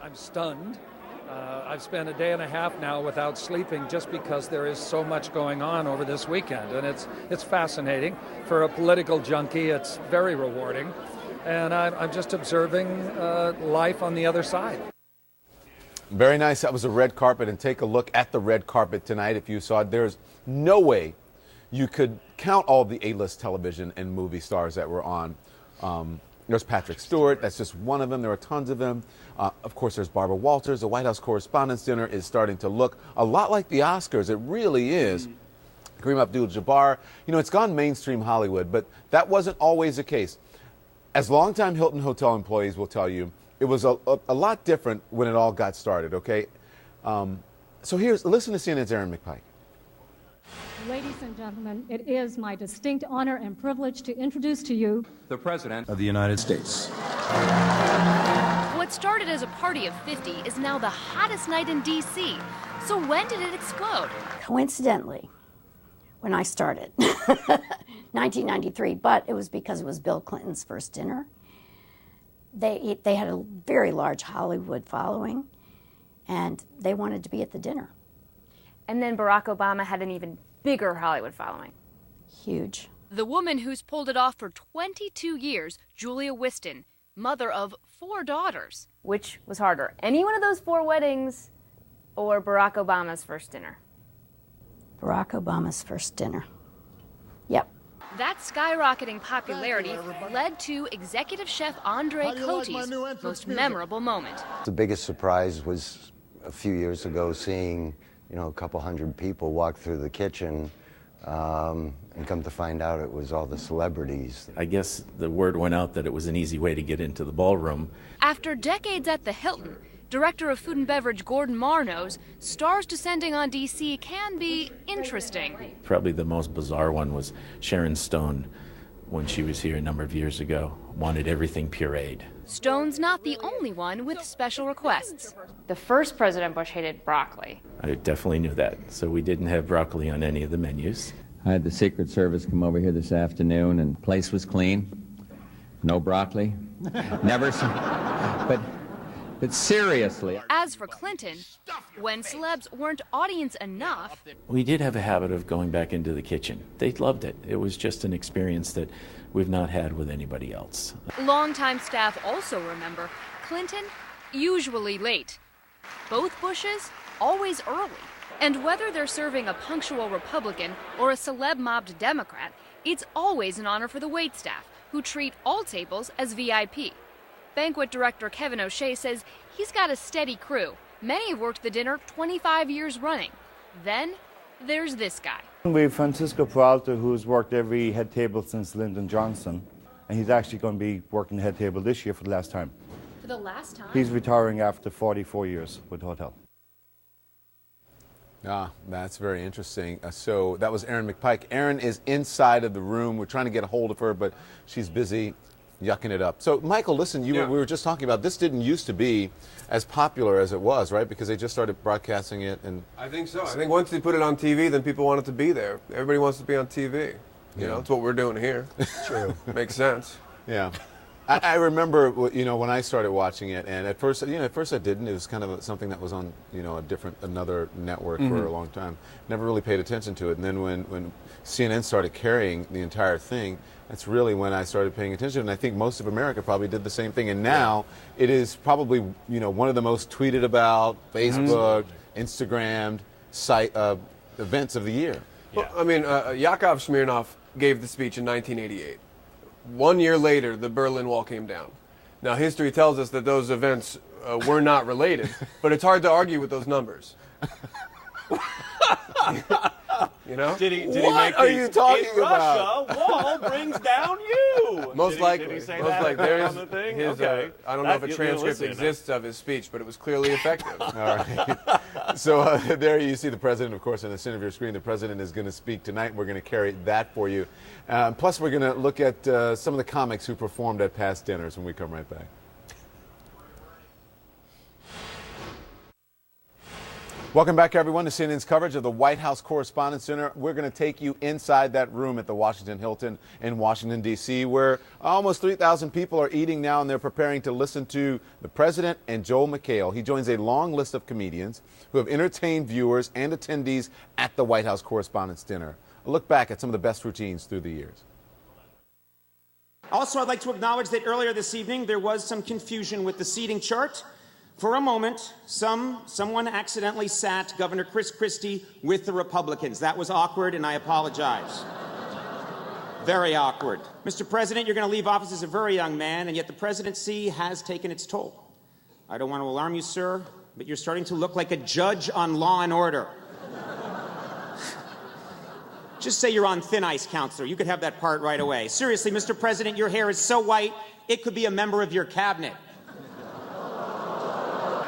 I'm stunned. I've spent a day and a half now without sleeping just because there is so much going on over this weekend. And it's fascinating. For a political junkie, it's very rewarding. And I'm just observing life on the other side. Very nice. That was a red carpet. And take a look at the red carpet tonight if you saw it. There's no way you could count all the A-list television and movie stars that were on. There's Patrick Stewart. That's just one of them. There are tons of them. Of course, there's Barbara Walters. The White House Correspondents Dinner is starting to look a lot like the Oscars. It really is. Kareem Abdul-Jabbar. You know, it's gone mainstream Hollywood, but that wasn't always the case. As longtime Hilton Hotel employees will tell you, it was a lot different when it all got started, okay? So listen to CNN's Aaron McPike. Ladies and gentlemen, it is my distinct honor and privilege to introduce to you the President of the United States. What started as a party of 50 is now the hottest night in D.C. So when did it explode? Coincidentally, when I started, 1993, but it was because it was Bill Clinton's first dinner. They had a very large Hollywood following, and they wanted to be at the dinner. And then Barack Obama had an even bigger Hollywood following. Huge. The woman who's pulled it off for 22 years, Julia Whiston, mother of 4 daughters. Which was harder, any one of those 4 weddings or Barack Obama's first dinner? Barack Obama's first dinner. Yep. That skyrocketing popularity led to executive chef Andre Cote's most memorable moment. The biggest surprise was a few years ago seeing, a couple hundred people walk through the kitchen and come to find out it was all the celebrities. I guess the word went out that it was an easy way to get into the ballroom. After decades at the Hilton, Director of Food and Beverage Gordon Marr knows stars descending on D.C. can be interesting. Probably the most bizarre one was Sharon Stone, when she was here a number of years ago, wanted everything pureed. Stone's not the only one with special requests. The first President Bush hated broccoli. I definitely knew that, so we didn't have broccoli on any of the menus. I had the Secret Service come over here this afternoon, and the place was clean. No broccoli. Never but seriously. As for Clinton, when celebs weren't audience enough... We did have a habit of going back into the kitchen. They loved it. It was just an experience that we've not had with anybody else. Longtime staff also remember Clinton usually late. Both Bushes always early. And whether they're serving a punctual Republican or a celeb-mobbed Democrat, it's always an honor for the waitstaff, who treat all tables as VIP. Banquet director Kevin O'Shea says he's got a steady crew. Many have worked the dinner 25 years running. Then there's this guy. We have Francisco Peralta, who's worked every head table since Lyndon Johnson, and he's actually going to be working the head table this year for the last time. For the last time? He's retiring after 44 years with the hotel. That's very interesting. So that was Aaron McPike. Aaron is inside of the room. We're trying to get a hold of her, but she's busy yucking it up. So, Michael, listen, we were just talking about this didn't used to be as popular as it was, right? Because they just started broadcasting it. And I think so. I think once they put it on TV, then people want it to be there. Everybody wants to be on TV. You know, that's what we're doing here. True. Makes sense. Yeah. I remember, when I started watching it, and at first I didn't. It was kind of something that was on, another network for a long time. Never really paid attention to it. And then when CNN started carrying the entire thing, that's really when I started paying attention. And I think most of America probably did the same thing. And now it is probably, one of the most tweeted about, Facebook, Instagrammed events of the year. Well, I mean, Yakov Smirnoff gave the speech in 1988. 1 year later, the Berlin Wall came down. Now, history tells us that those events were not related, but it's hard to argue with those numbers. You know? Did he make are you talking in about? Russia, Wall brings down you. Most likely. Did he say most that like there is on the thing? his. Okay. I don't know if a transcript exists of his speech, but it was clearly effective. All right. So there you see the president, of course, in the center of your screen. The president is going to speak tonight. We're going to carry that for you. Plus, we're going to look at some of the comics who performed at past dinners when we come right back. Welcome back, everyone, to CNN's coverage of the White House Correspondents Dinner. We're going to take you inside that room at the Washington Hilton in Washington, D.C., where almost 3,000 people are eating now, and they're preparing to listen to the president and Joel McHale. He joins a long list of comedians who have entertained viewers and attendees at the White House Correspondents Dinner. A look back at some of the best routines through the years. Also, I'd like to acknowledge that earlier this evening there was some confusion with the seating chart. For a moment, someone accidentally sat Governor Chris Christie with the Republicans. That was awkward, and I apologize. Very awkward. Mr. President, you're going to leave office as a very young man, and yet the presidency has taken its toll. I don't want to alarm you, sir, but you're starting to look like a judge on Law and Order. Just say you're on thin ice, counselor. You could have that part right away. Seriously, Mr. President, your hair is so white, it could be a member of your cabinet.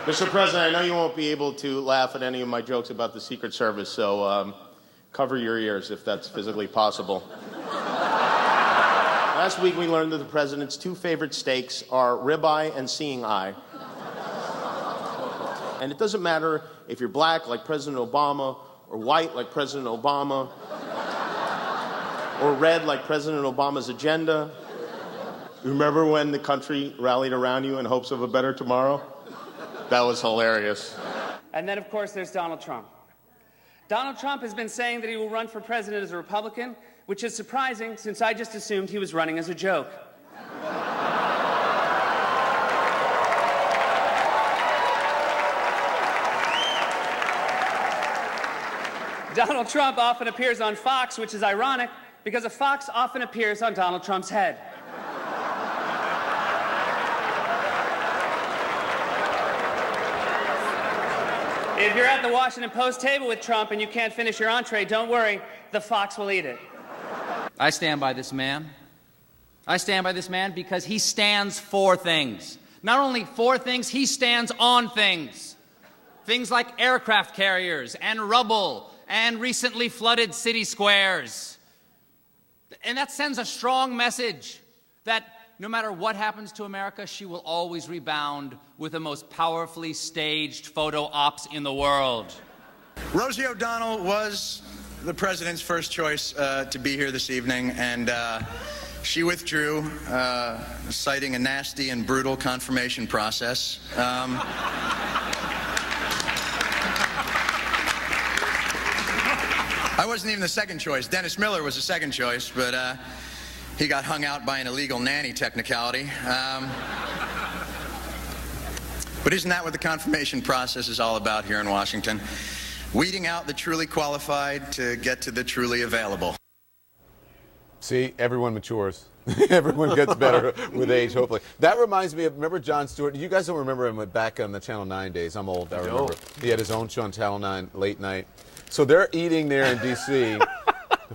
Mr. President, I know you won't be able to laugh at any of my jokes about the Secret Service, so cover your ears if that's physically possible. Last week we learned that the president's two favorite steaks are ribeye and seeing eye. And it doesn't matter if you're black like President Obama, or white like President Obama, or red like President Obama's agenda. Remember when the country rallied around you in hopes of a better tomorrow? That was hilarious. And then, of course, there's Donald Trump. Donald Trump has been saying that he will run for president as a Republican, which is surprising since I just assumed he was running as a joke. Donald Trump often appears on Fox, which is ironic because a fox often appears on Donald Trump's head. If you're at the Washington Post table with Trump and you can't finish your entree, don't worry, the fox will eat it. I stand by this man. I stand by this man because he stands for things. Not only for things, he stands on things. Things like aircraft carriers and rubble and recently flooded city squares. And that sends a strong message that no matter what happens to America, she will always rebound with the most powerfully staged photo ops in the world. Rosie O'Donnell was the president's first choice to be here this evening, and she withdrew, citing a nasty and brutal confirmation process. I wasn't even the second choice. Dennis Miller was the second choice, but he got hung out by an illegal nanny technicality. But isn't that what the confirmation process is all about here in Washington? Weeding out the truly qualified to get to the truly available. See, everyone matures. Everyone gets better with age, hopefully. That reminds me of, remember Jon Stewart? You guys don't remember him back on the Channel 9 days. I'm old, I remember. He had his own show on Channel 9, late night. So they're eating there in D.C.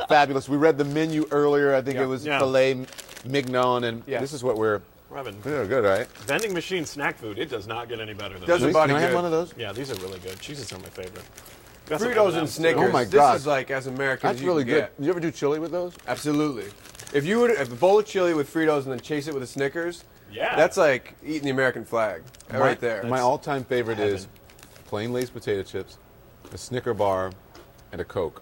Fabulous. We read the menu earlier. I think it was filet mignon, and this is what we're having. They're good, right? Vending machine snack food. It does not get any better than Can I have one of those? Yeah, these are really good. Cheez-Its are my favorite. Fritos and Snickers. Oh my God! This is like as American That's as you really can good. get. You ever do chili with those? Absolutely. If you would, if a bowl of chili with Fritos and then chase it with a Snickers, that's like eating the American flag right there. My all-time favorite is plain Lay's potato chips, a Snicker bar, and a Coke.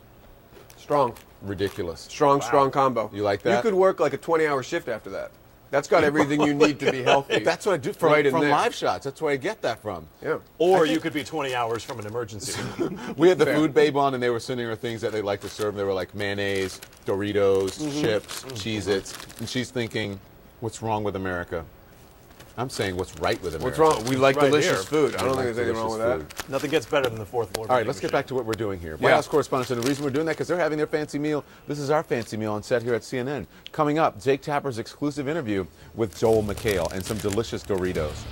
Strong. Ridiculous. Strong combo. You like that? You could work like a 20-hour shift after that. That's got everything you need to be healthy. That's what I do from live shots. That's where I get that from. Yeah. Or you could be 20 hours from an emergency. We had the food babe on, and they were sending her things that they like to serve. They were like mayonnaise, Doritos, chips, Cheez-Its. And she's thinking, what's wrong with America? I'm saying what's right with America. What's wrong? We like Right delicious here. food. I don't think there's anything wrong with that. Nothing gets better than the fourth floor. All right, let's get back to what we're doing here. White House Correspondents, and the reason we're doing that because they're having their fancy meal. This is our fancy meal on set here at CNN. Coming up, Jake Tapper's exclusive interview with Joel McHale and some delicious Doritos.